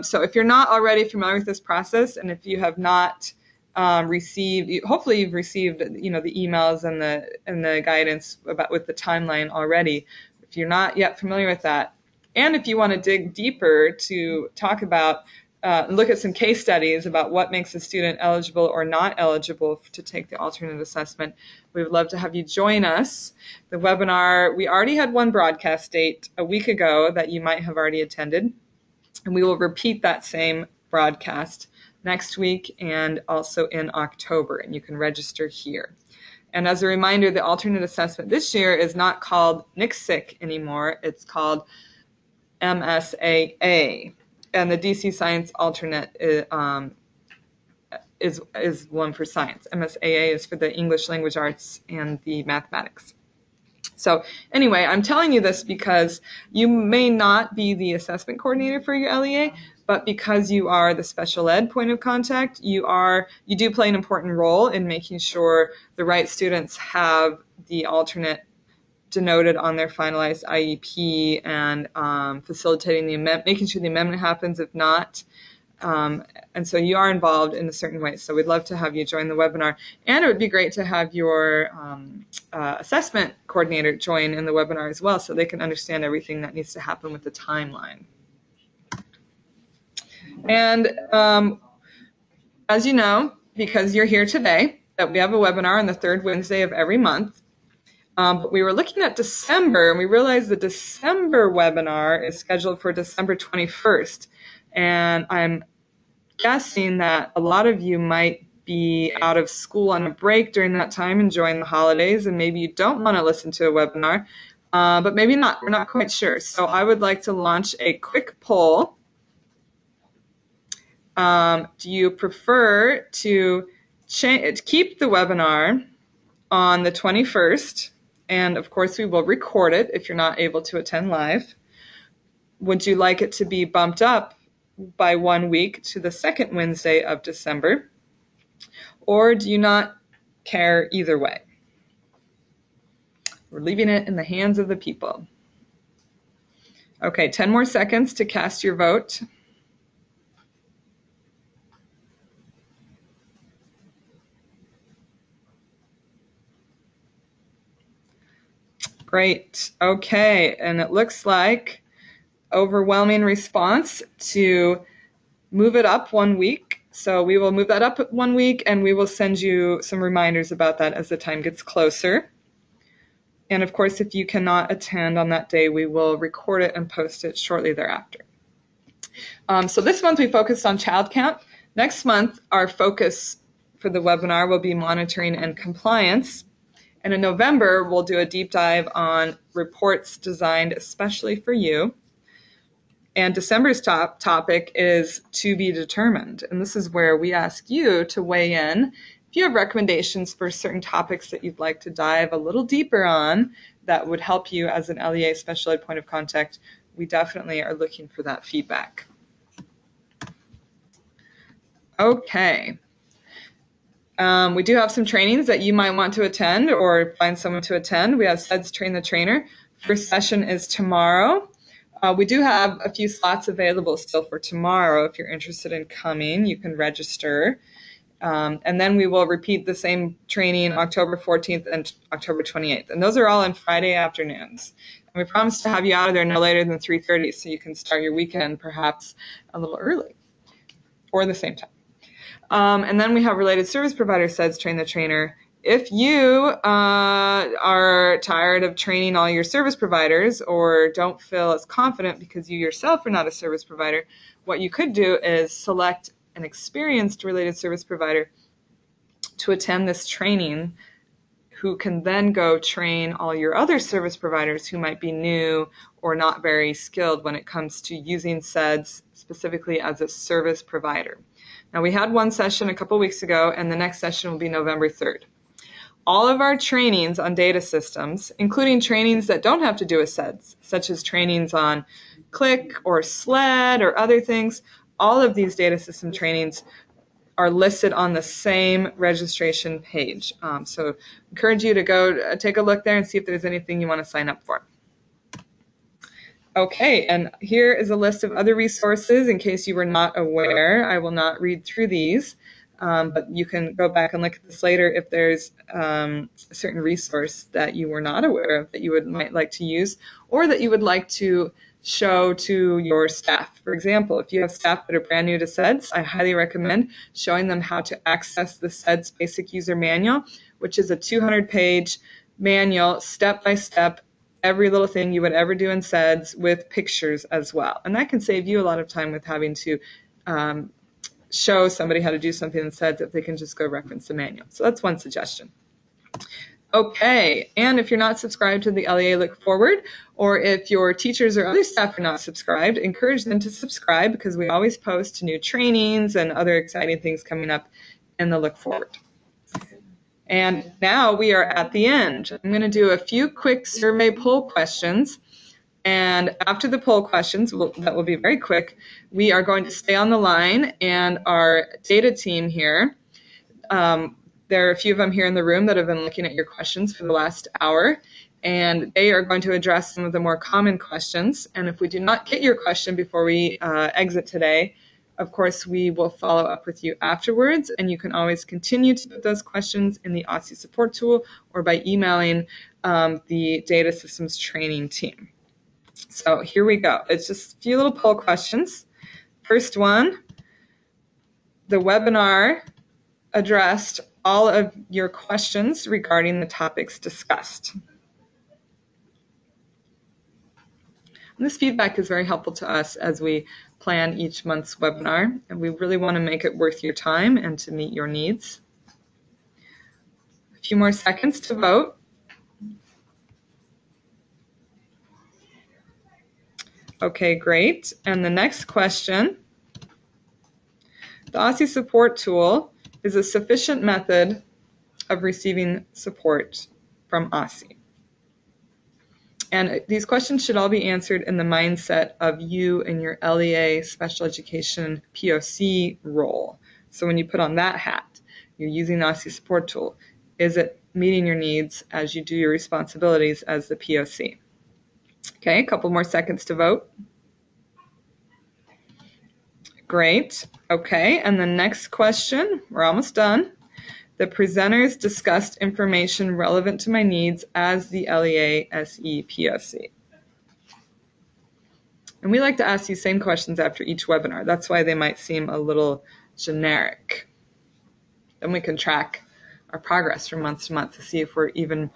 So if you're not already familiar with this process, and if you have not hopefully you've received, the emails and the guidance with the timeline already. If you're not yet familiar with that, and if you want to dig deeper to talk about, look at some case studies about what makes a student eligible or not eligible to take the alternate assessment, we would love to have you join us. The webinar, we already had one broadcast date a week ago that you might have already attended, and we will repeat that same broadcast next week and also in October, and you can register here. And as a reminder, the alternate assessment this year is not called NCSIC anymore, it's called MSAA. And the DC Science alternate is one for science. MSAA is for the English language arts and the mathematics. So anyway, I'm telling you this because you may not be the assessment coordinator for your LEA, but because you are the special ed point of contact, you do play an important role in making sure the right students have the alternate denoted on their finalized IEP and facilitating the amendment, making sure the amendment happens if not. And so you are involved in a certain way. So we'd love to have you join the webinar. And it would be great to have your assessment coordinator join in the webinar as well so they can understand everything that needs to happen with the timeline. And as you know, because you're here today, that we have a webinar on the third Wednesday of every month. But we were looking at December, and we realized the December webinar is scheduled for December 21st. And I'm guessing that a lot of you might be out of school on a break during that time, enjoying the holidays, and maybe you don't want to listen to a webinar, but maybe not. We're not quite sure. So I would like to launch a quick poll. Do you prefer to keep the webinar on the 21st? And of course, we will record it if you're not able to attend live. Would you like it to be bumped up by 1 week to the second Wednesday of December? Or do you not care either way? We're leaving it in the hands of the people. Okay, 10 more seconds to cast your vote. Great. Okay, and it looks like overwhelming response to move it up 1 week. So we will move that up 1 week, and we will send you some reminders about that as the time gets closer. And of course, if you cannot attend on that day, we will record it and post it shortly thereafter. So this month we focused on child count. Next month, our focus for the webinar will be monitoring and compliance. And in November, we'll do a deep dive on reports designed especially for you. And December's topic is to be determined. And this is where we ask you to weigh in. If you have recommendations for certain topics that you'd like to dive a little deeper on that would help you as an LEA special ed point of contact, we definitely are looking for that feedback. Okay. We do have some trainings that you might want to attend or find someone to attend. We have SEDS Train the Trainer. First session is tomorrow. We do have a few slots available still for tomorrow. If you're interested in coming, you can register. And then we will repeat the same training October 14th and October 28th. And those are all on Friday afternoons. And we promise to have you out of there no later than 3:30 so you can start your weekend perhaps a little early or the same time. And then we have related service provider SEDS Train the Trainer. If you are tired of training all your service providers or don't feel as confident because you yourself are not a service provider, what you could do is select an experienced related service provider to attend this training who can then go train all your other service providers who might be new or not very skilled when it comes to using SEDS specifically as a service provider. Now, we had one session a couple weeks ago, and the next session will be November 3rd. All of our trainings on data systems, including trainings that don't have to do with SEDS, such as trainings on CLIC or SLED or other things, all of these data system trainings are listed on the same registration page. So I encourage you to go take a look there and see if there's anything you want to sign up for. Okay, and here is a list of other resources in case you were not aware. I will not read through these. But you can go back and look at this later if there's a certain resource that you were not aware of that you might like to use or that you would like to show to your staff. For example, if you have staff that are brand new to SEDS, I highly recommend showing them how to access the SEDS Basic User Manual, which is a 200-page manual, step-by-step, every little thing you would ever do in SEDS with pictures as well. And that can save you a lot of time with having to show somebody how to do something in SEDS if they can just go reference the manual. So that's one suggestion. Okay, and if you're not subscribed to the LEA Look Forward, or if your teachers or other staff are not subscribed, encourage them to subscribe because we always post new trainings and other exciting things coming up in the Look Forward. And now we are at the end. I'm going to do a few quick survey poll questions. And after the poll questions, that will be very quick, we are going to stay on the line, and our data team here, there are a few of them here in the room that have been looking at your questions for the last hour, and they are going to address some of the more common questions. And if we do not get your question before we exit today, of course, we will follow up with you afterwards, and you can always continue to put those questions in the OST support tool or by emailing the data systems training team. So here we go. It's just a few little poll questions. First one, the webinar addressed all of your questions regarding the topics discussed. And this feedback is very helpful to us as we plan each month's webinar, and we really want to make it worth your time and to meet your needs. A few more seconds to vote. Okay, great. And the next question, the OSSI support tool is a sufficient method of receiving support from OSSI. And these questions should all be answered in the mindset of you and your LEA special education POC role. So when you put on that hat, you're using the OSSI support tool. Is it meeting your needs as you do your responsibilities as the POC? Okay, a couple more seconds to vote. Great. Okay, and the next question, we're almost done. The presenters discussed information relevant to my needs as the LEA SE POC. And we like to ask these same questions after each webinar. That's why they might seem a little generic. Then we can track our progress from month to month to see if we're even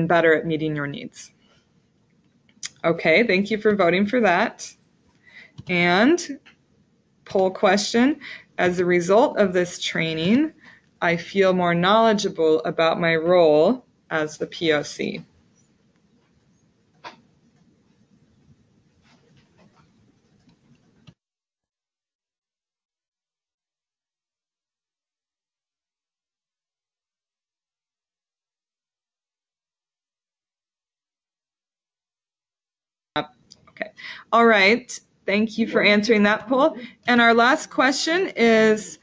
better at meeting your needs. Okay, thank you for voting for that. And poll question, as a result of this training, I feel more knowledgeable about my role as the POC. Okay, all right. Thank you for answering that poll. And our last question is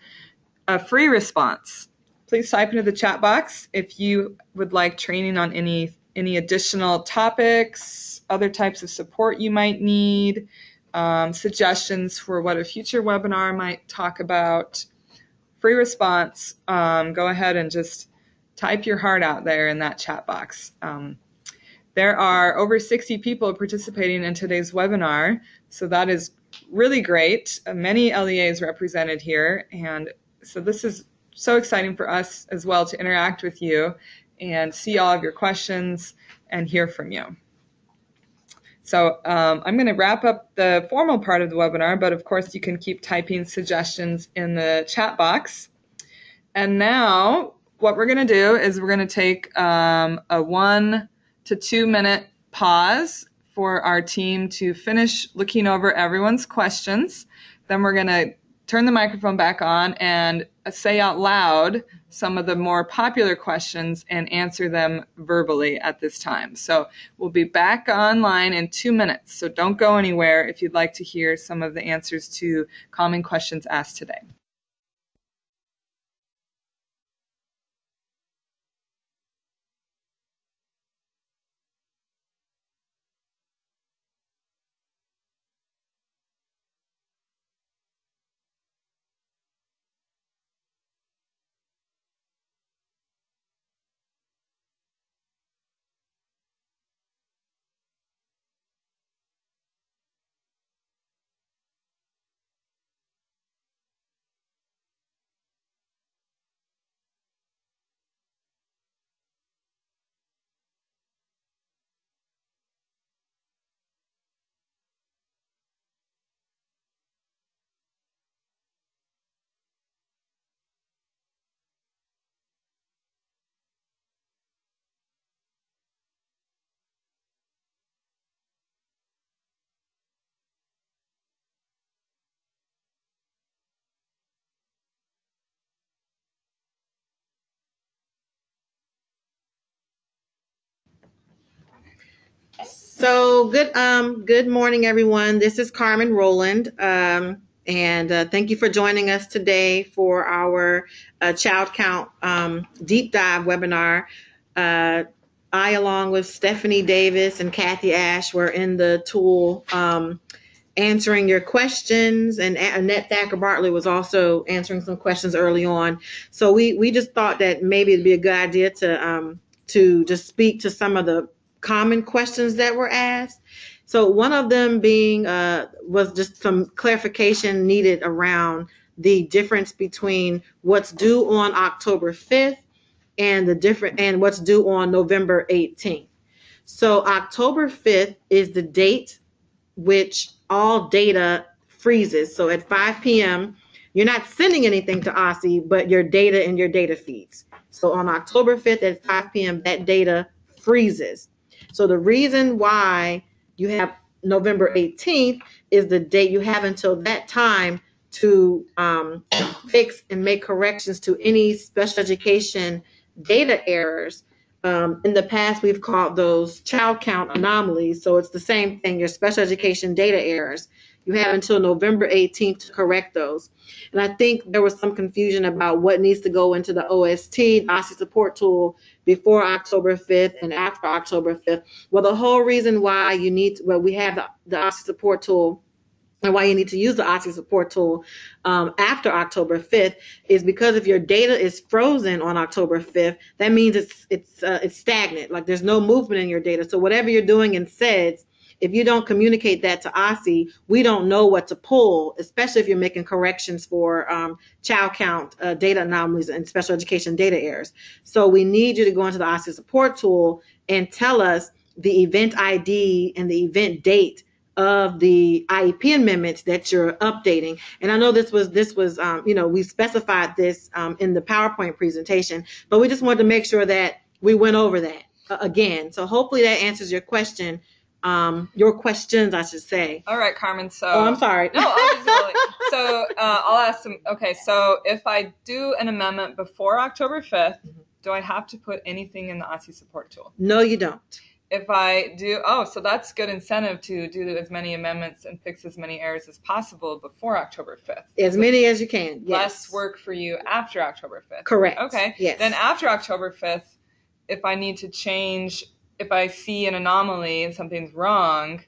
a free response. Please type into the chat box if you would like training on any any additional topics, other types of support you might need, suggestions for what a future webinar might talk about. Free response. Go ahead and just type your heart out there in that chat box. There are over 60 people participating in today's webinar, so that is really great. Many LEAs represented here, and so this is so exciting for us as well to interact with you and see all of your questions and hear from you. So I'm going to wrap up the formal part of the webinar, but of course you can keep typing suggestions in the chat box. And now what we're going to do is we're going to take a 1 to 2 minute pause for our team to finish looking over everyone's questions. Then we're going to turn the microphone back on and say out loud some of the more popular questions and answer them verbally at this time. So we'll be back online in 2 minutes, so don't go anywhere if you'd like to hear some of the answers to common questions asked today. So good morning, everyone. This is Carmen Rowland, and thank you for joining us today for our Child Count Deep Dive webinar. I, along with Stephanie Davis and Kathy Ash, were in the tool answering your questions, and Annette Thacker Bartley was also answering some questions early on. So we just thought that maybe it'd be a good idea to just speak to some of the common questions that were asked. So one of them being was just some clarification needed around the difference between what's due on October 5th and what's due on November 18th. So October 5th is the date which all data freezes. So at 5 p.m., you're not sending anything to OSSI, but your data in your data feeds. So on October 5th at 5 p.m., that data freezes. So the reason why you have November 18th is the date you have until that time to fix and make corrections to any special education data errors. In the past, we've called those child count anomalies. So it's the same thing, your special education data errors. You have until November 18th to correct those. And I think there was some confusion about what needs to go into the OST, OSSI support tool, before October 5th and after October 5th. Well, the whole reason why we have the OSSI support tool and why you need to use the OSSI support tool after October 5th is because if your data is frozen on October 5th, that means it's stagnant, like there's no movement in your data. So whatever you're doing in SEDS, if you don't communicate that to OSSI, we don't know what to pull, especially if you're making corrections for child count data anomalies and special education data errors. So we need you to go into the OSSI support tool and tell us the event ID and the event date of the IEP amendments that you're updating. And I know this was we specified this in the PowerPoint presentation, but we just wanted to make sure that we went over that again. So hopefully that answers your question. Your questions, I should say. All right, Carmen. So. Oh, I'm sorry. No, obviously. So I'll ask them. Okay, so if I do an amendment before October 5th, do I have to put anything in the OSSI support tool? No, you don't. If I do, so that's good incentive to do as many amendments and fix as many errors as possible before October 5th. As many as you can, yes. Less work for you after October 5th. Correct. Okay. Yes. Then after October 5th, if I need to change if I see an anomaly and something's wrong,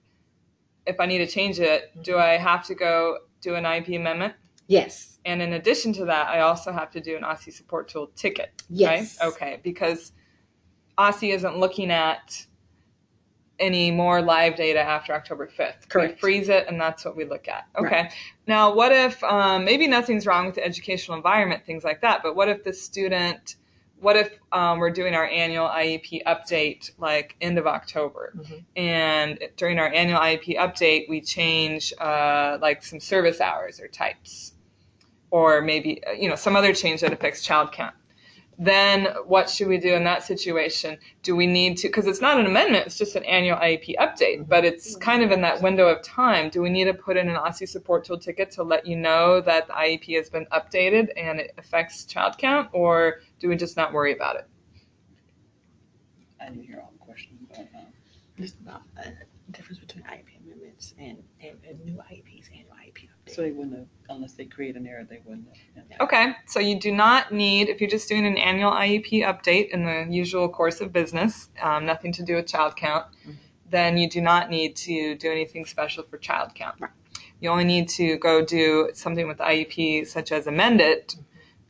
if I need to change it, do I have to go do an IEP amendment? Yes. And in addition to that, I also have to do an OST support tool ticket. Yes. Right? Okay, because OST isn't looking at any more live data after October 5th. Correct. We freeze it, and that's what we look at. Okay. Right. Now, what if maybe nothing's wrong with the educational environment, things like that, but what if the student, what if we're doing our annual IEP update like end of October, and during our annual IEP update, we change like some service hours or types, or maybe some other change that affects child count. Then what should we do in that situation? Do we need to, because it's not an amendment, it's just an annual IEP update, but it's kind of in that window of time. Do we need to put in an OST support tool ticket to let you know that the IEP has been updated and it affects child count, or do we just not worry about it? I didn't hear all the questions, but It's about the difference between IEP amendments and new IEPs, annual IEP updates. so they wouldn't have, unless they create an error, they wouldn't have. Okay, so you do not need, if you're just doing an annual IEP update in the usual course of business, nothing to do with child count, then you do not need to do anything special for child count. Right. You only need to go do something with the IEP, such as amend it,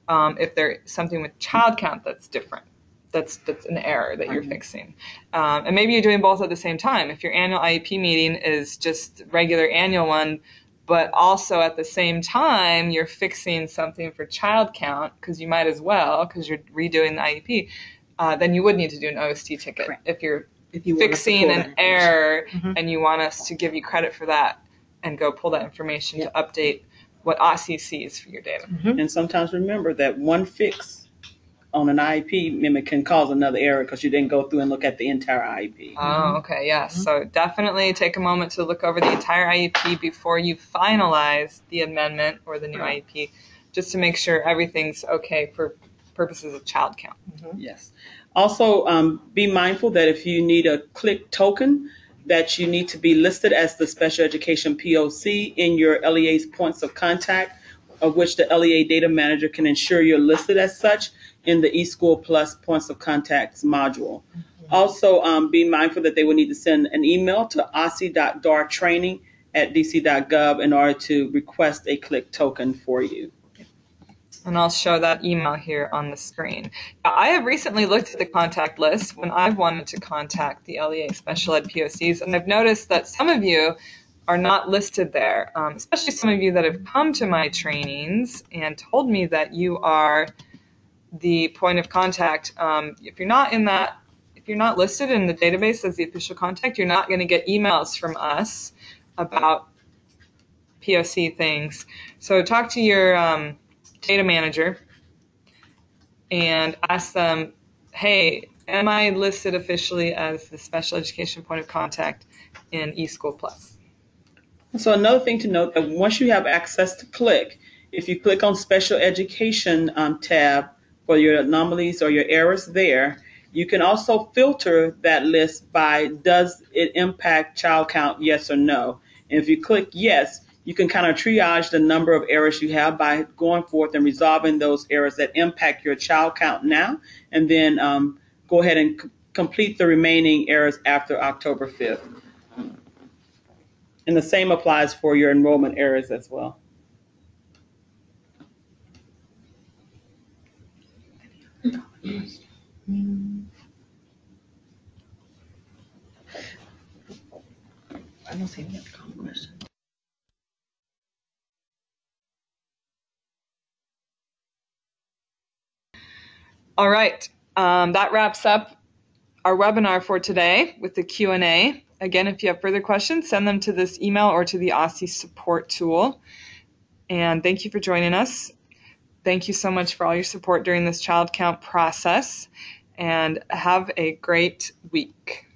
if there's something with child count that's different. That's an error that you're fixing. And maybe you're doing both at the same time. If your annual IEP meeting is just regular annual one, but also at the same time you're fixing something for child count, because you might as well, because you're redoing the IEP, then you would need to do an OST ticket. Correct. If you're If you want us to fixing pull an that error information. and you want us to give you credit for that and go pull that information to update what OST sees for your data. And sometimes remember that one fix on an IEP amendment can cause another error because you didn't go through and look at the entire IEP. Oh, okay, yes. So definitely take a moment to look over the entire IEP before you finalize the amendment or the new IEP, just to make sure everything's okay for purposes of child count. Yes. Also, be mindful that if you need a CLIC token, that you need to be listed as the special education POC in your LEA's points of contact, of which the LEA data manager can ensure you're listed as such in the eSchool Plus points of contacts module. Also, be mindful that they will need to send an email to ossi.dartraining@dc.gov in order to request a CLIC token for you. And I'll show that email here on the screen. I have recently looked at the contact list when I've wanted to contact the LEA Special Ed POCs, and I've noticed that some of you are not listed there, especially some of you that have come to my trainings and told me that you are the point of contact. If you're not listed in the database as the official contact, you're not going to get emails from us about POC things. So talk to your data manager and ask them, hey, am I listed officially as the special education point of contact in eSchool Plus? So another thing to note, that once you have access to CLIC, if you click on Special Education tab for your anomalies or your errors there, you can also filter that list by does it impact child count, yes or no. And if you click yes, you can kind of triage the number of errors you have by going forth and resolving those errors that impact your child count now, and then go ahead and complete the remaining errors after October 5th. And the same applies for your enrollment errors as well. I don't see any other common question. All right, that wraps up our webinar for today with the Q&A. Again, if you have further questions, send them to this email or to the OSTI support tool. And thank you for joining us. Thank you so much for all your support during this child count process, and have a great week.